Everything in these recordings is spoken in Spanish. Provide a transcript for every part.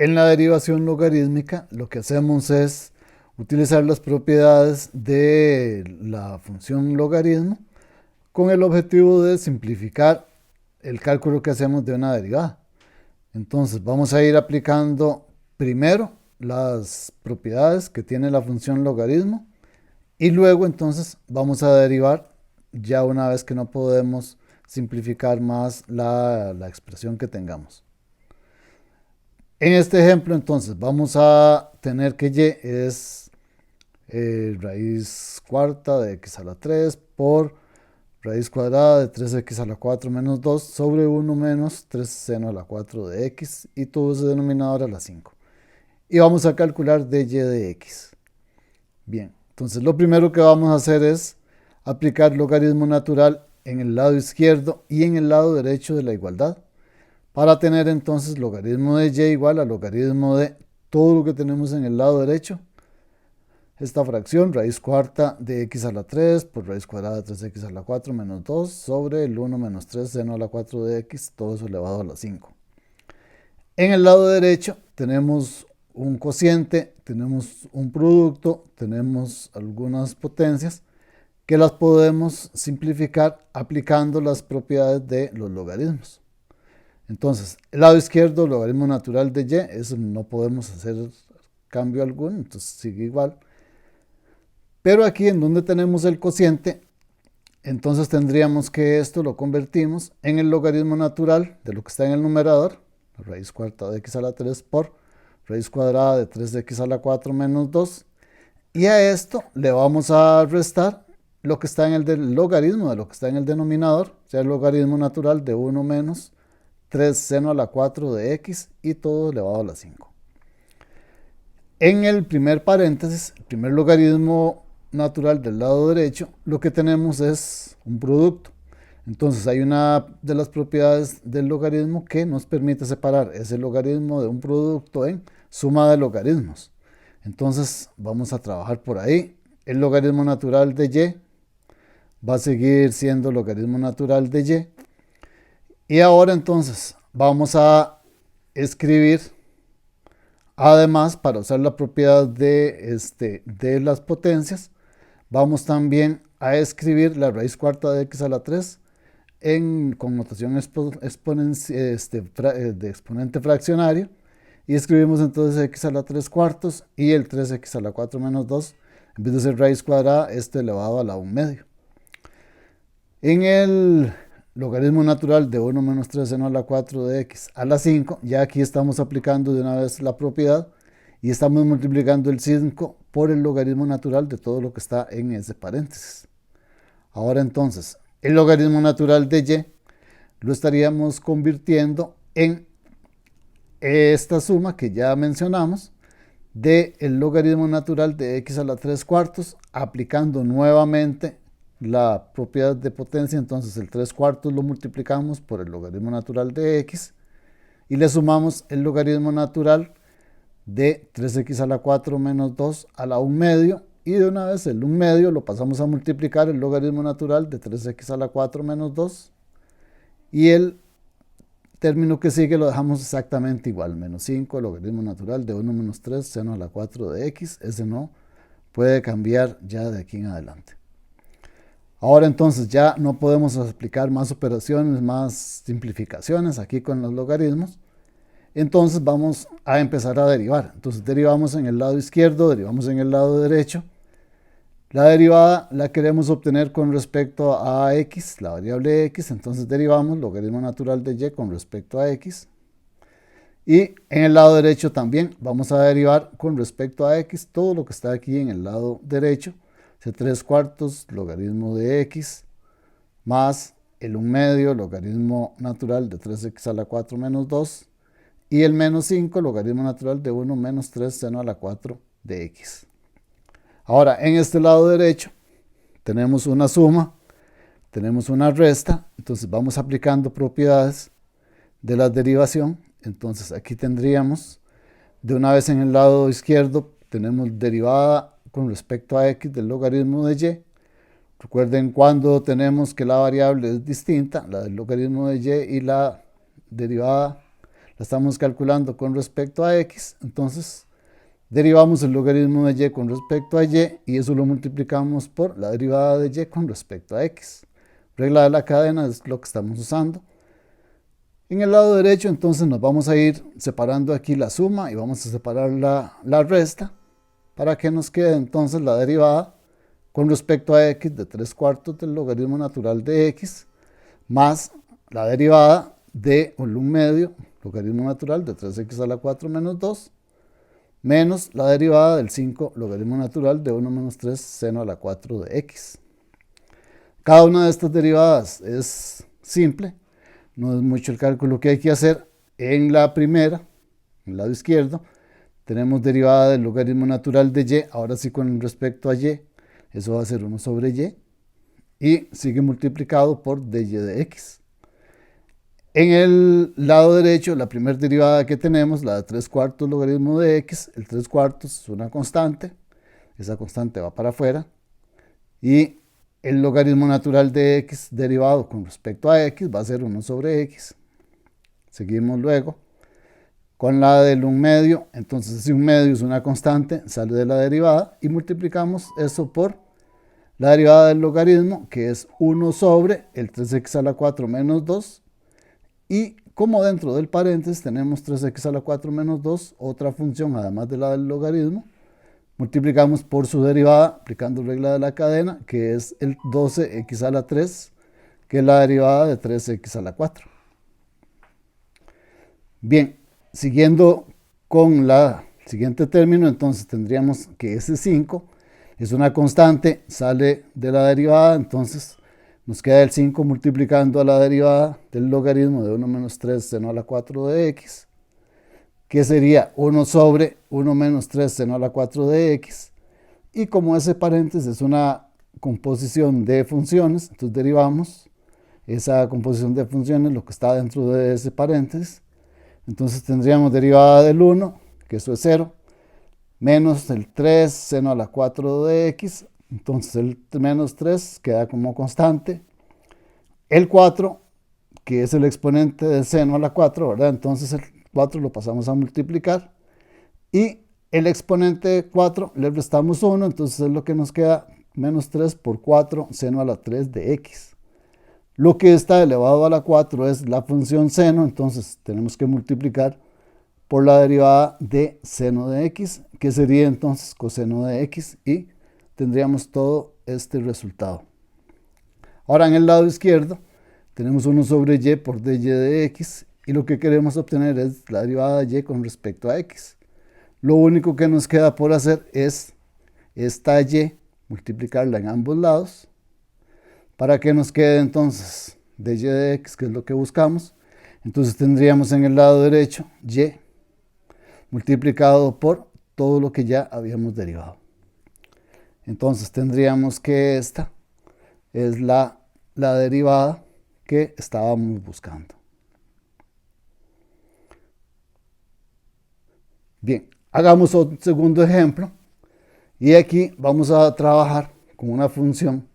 En la derivación logarítmica, lo que hacemos es utilizar las propiedades de la función logaritmo con el objetivo de simplificar el cálculo que hacemos de una derivada. Entonces vamos a ir aplicando primero las propiedades que tiene la función logaritmo y luego entonces vamos a derivar ya una vez que no podemos simplificar más la expresión que tengamos. En este ejemplo entonces vamos a tener que y es raíz cuarta de x a la 3 por raíz cuadrada de 3x a la 4 menos 2 sobre 1 menos 3 seno a la 4 de x y todo ese denominador a la 5. Y vamos a calcular dy de x. Bien, entonces lo primero que vamos a hacer es aplicar logaritmo natural en el lado izquierdo y en el lado derecho de la igualdad para tener entonces logaritmo de y igual a logaritmo de todo lo que tenemos en el lado derecho. Esta fracción, raíz cuarta de x a la 3 por raíz cuadrada de 3x a la 4 menos 2 sobre el 1 menos 3 seno a la 4 de x, todo eso elevado a la 5. En el lado derecho tenemos un cociente, tenemos un producto, tenemos algunas potencias que las podemos simplificar aplicando las propiedades de los logaritmos. Entonces, el lado izquierdo, logaritmo natural de y, eso no podemos hacer cambio alguno, entonces sigue igual. Pero aquí en donde tenemos el cociente, entonces tendríamos que esto lo convertimos en el logaritmo natural de lo que está en el numerador, la raíz cuarta de x a la 3 por raíz cuadrada de 3x a la 4 menos 2. Y a esto le vamos a restar lo que está en el logaritmo de lo que está en el denominador, o sea, el logaritmo natural de 1 menos 3 seno a la 4 de x y todo elevado a la 5. En el primer paréntesis, el primer logaritmo natural del lado derecho, lo que tenemos es un producto. Entonces hay una de las propiedades del logaritmo que nos permite separar ese logaritmo de un producto en suma de logaritmos. Entonces vamos a trabajar por ahí. El logaritmo natural de y va a seguir siendo logaritmo natural de y. Y ahora entonces vamos a escribir, además, para usar la propiedad de las potencias, vamos también a escribir la raíz cuarta de x a la 3 en connotación de exponente fraccionario. Y escribimos entonces x a la 3 cuartos y el 3x a la 4 menos 2, en vez de ser raíz cuadrada, esto elevado a la 1 medio. En el logaritmo natural de 1 menos 3 seno a la 4 de x a la 5, ya aquí estamos aplicando de una vez la propiedad y estamos multiplicando el 5 por el logaritmo natural de todo lo que está en ese paréntesis. Ahora entonces, el logaritmo natural de y lo estaríamos convirtiendo en esta suma que ya mencionamos del logaritmo natural de x a la 3 cuartos, aplicando nuevamente la propiedad de potencia. Entonces el 3 cuartos lo multiplicamos por el logaritmo natural de x y le sumamos el logaritmo natural de 3x a la 4 menos 2 a la 1 medio, y de una vez el 1 medio lo pasamos a multiplicar el logaritmo natural de 3x a la 4 menos 2 y el término que sigue lo dejamos exactamente igual, menos 5, el logaritmo natural de 1 menos 3 seno a la 4 de x, ese no puede cambiar ya de aquí en adelante. Ahora entonces ya no podemos aplicar más operaciones, más simplificaciones aquí con los logaritmos. Entonces vamos a empezar a derivar. Entonces derivamos en el lado izquierdo, derivamos en el lado derecho. La derivada la queremos obtener con respecto a x, la variable x. Entonces derivamos logaritmo natural de y con respecto a x. Y en el lado derecho también vamos a derivar con respecto a x todo lo que está aquí en el lado derecho. 3 cuartos logaritmo de x más el 1 medio logaritmo natural de 3x a la 4 menos 2 y el menos 5 logaritmo natural de 1 menos 3 seno a la 4 de x. Ahora en este lado derecho tenemos una suma, tenemos una resta, entonces vamos aplicando propiedades de la derivación. Entonces aquí tendríamos de una vez en el lado izquierdo tenemos derivada con respecto a x del logaritmo de y. Recuerden cuando tenemos que la variable es distinta, la del logaritmo de y y la derivada, la estamos calculando con respecto a x, entonces derivamos el logaritmo de y con respecto a y y eso lo multiplicamos por la derivada de y con respecto a x. Regla de la cadena es lo que estamos usando. En el lado derecho entonces nos vamos a ir separando aquí la suma y vamos a separar la resta para que nos quede entonces la derivada con respecto a x de 3/4 del logaritmo natural de x más la derivada de 1/2 logaritmo natural de 3x a la 4 menos 2 menos la derivada del 5 logaritmo natural de 1 menos 3 seno a la 4 de x. Cada una de estas derivadas es simple, no es mucho el cálculo que hay que hacer. En la primera, en el lado izquierdo, tenemos derivada del logaritmo natural de y, ahora sí con respecto a y, eso va a ser 1 sobre y sigue multiplicado por dy de x. En el lado derecho, la primera derivada que tenemos, la de 3/4 logaritmo de x, el 3/4 es una constante, esa constante va para afuera, y el logaritmo natural de x derivado con respecto a x va a ser 1 sobre x. Seguimos luego con la del 1/2, entonces si 1/2 es una constante, sale de la derivada y multiplicamos eso por la derivada del logaritmo, que es 1 sobre el 3x a la 4 menos 2, y como dentro del paréntesis tenemos 3x a la 4 menos 2, otra función además de la del logaritmo, multiplicamos por su derivada aplicando regla de la cadena, que es el 12x a la 3, que es la derivada de 3x a la 4. Bien, siguiendo con la siguiente término, entonces tendríamos que ese 5 es una constante, sale de la derivada, entonces nos queda el 5 multiplicando a la derivada del logaritmo de 1 menos 3 seno a la 4 de x, que sería 1 sobre 1 menos 3 seno a la 4 de x, y como ese paréntesis es una composición de funciones, entonces derivamos esa composición de funciones, lo que está dentro de ese paréntesis, entonces tendríamos derivada del 1, que eso es 0, menos el 3 seno a la 4 de x, entonces el menos 3 queda como constante, el 4, que es el exponente del seno a la 4, ¿verdad? Entonces el 4 lo pasamos a multiplicar, y el exponente de 4 le restamos 1, entonces es lo que nos queda, menos 3 por 4 seno a la 3 de x. Lo que está elevado a la 4 es la función seno, entonces tenemos que multiplicar por la derivada de seno de x, que sería entonces coseno de x, y tendríamos todo este resultado. Ahora en el lado izquierdo tenemos 1 sobre y por dy de x, y lo que queremos obtener es la derivada de y con respecto a x. Lo único que nos queda por hacer es esta y, multiplicarla en ambos lados, para que nos quede entonces dy de x, que es lo que buscamos. Entonces tendríamos en el lado derecho y multiplicado por todo lo que ya habíamos derivado. Entonces tendríamos que esta es la derivada que estábamos buscando. Bien, hagamos un segundo ejemplo y aquí vamos a trabajar con una función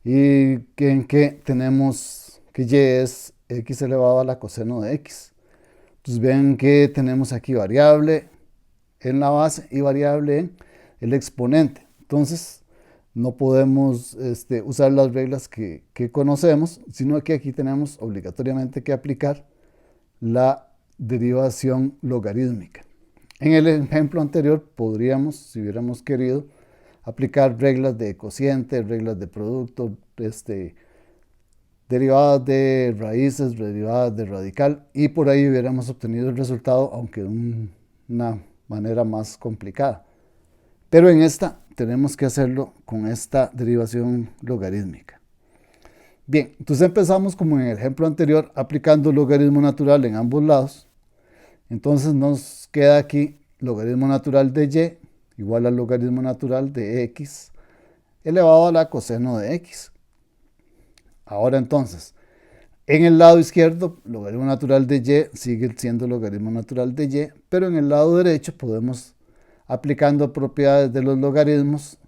y en que tenemos que y es x elevado a la coseno de x. Entonces ven que tenemos aquí variable en la base y variable en el exponente. Entonces no podemos usar las reglas que conocemos, sino que aquí tenemos obligatoriamente que aplicar la derivación logarítmica. En el ejemplo anterior podríamos, si hubiéramos querido, aplicar reglas de cociente, reglas de producto, derivadas de raíces, derivadas de radical, y por ahí hubiéramos obtenido el resultado, aunque de una manera más complicada. Pero en esta tenemos que hacerlo con esta derivación logarítmica. Bien, entonces empezamos como en el ejemplo anterior, aplicando logaritmo natural en ambos lados. Entonces nos queda aquí logaritmo natural de y igual al logaritmo natural de x elevado a la coseno de x. Ahora entonces, en el lado izquierdo, logaritmo natural de y sigue siendo logaritmo natural de y, pero en el lado derecho podemos, aplicando propiedades de los logaritmos,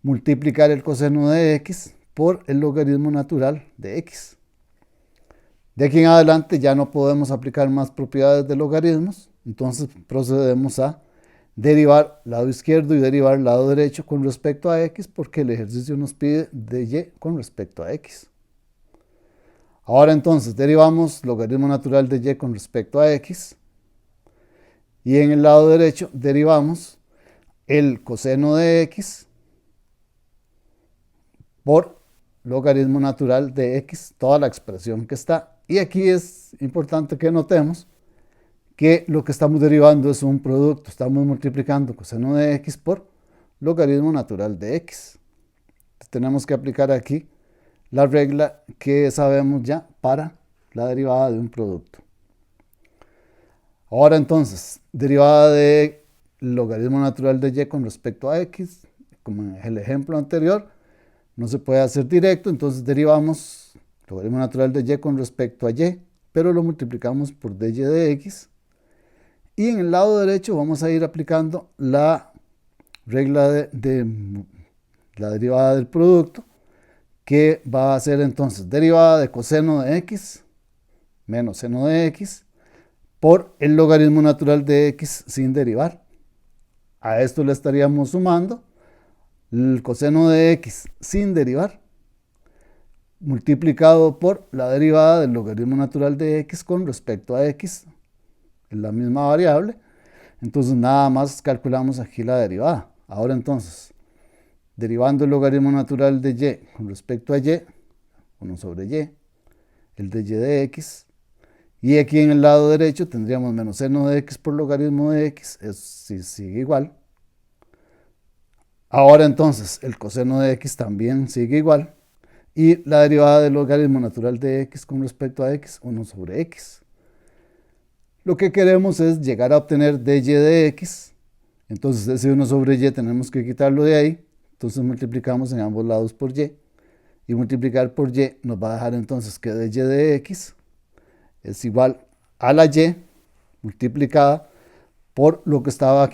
multiplicar el coseno de x por el logaritmo natural de x. De aquí en adelante ya no podemos aplicar más propiedades de logaritmos, entonces procedemos a derivar lado izquierdo y derivar lado derecho con respecto a x, porque el ejercicio nos pide de y con respecto a x. Ahora entonces derivamos logaritmo natural de y con respecto a x, y en el lado derecho derivamos el coseno de x por logaritmo natural de x, toda la expresión que está. Y aquí es importante que notemos que lo que estamos derivando es un producto, estamos multiplicando coseno de x por logaritmo natural de x. Entonces, tenemos que aplicar aquí la regla que sabemos ya para la derivada de un producto. Ahora entonces, derivada de logaritmo natural de y con respecto a x, como en el ejemplo anterior, no se puede hacer directo, entonces derivamos logaritmo natural de y con respecto a y, pero lo multiplicamos por dy de x. Y en el lado derecho vamos a ir aplicando la regla de la derivada del producto, que va a ser entonces derivada de coseno de x menos seno de x por el logaritmo natural de x sin derivar. A esto le estaríamos sumando el coseno de x sin derivar, multiplicado por la derivada del logaritmo natural de x con respecto a x, es la misma variable. Entonces nada más calculamos aquí la derivada. Ahora entonces, derivando el logaritmo natural de y con respecto a y, 1 sobre y, el de y de x, y aquí en el lado derecho tendríamos menos seno de x por logaritmo de x, eso sigue igual. Ahora entonces el coseno de x también sigue igual, y la derivada del logaritmo natural de x con respecto a x, 1 sobre x. Lo que queremos es llegar a obtener dy de x, entonces ese 1 sobre y tenemos que quitarlo de ahí, entonces multiplicamos en ambos lados por y, y multiplicar por y nos va a dejar entonces que dy de x es igual a la y multiplicada por lo que estaba aquí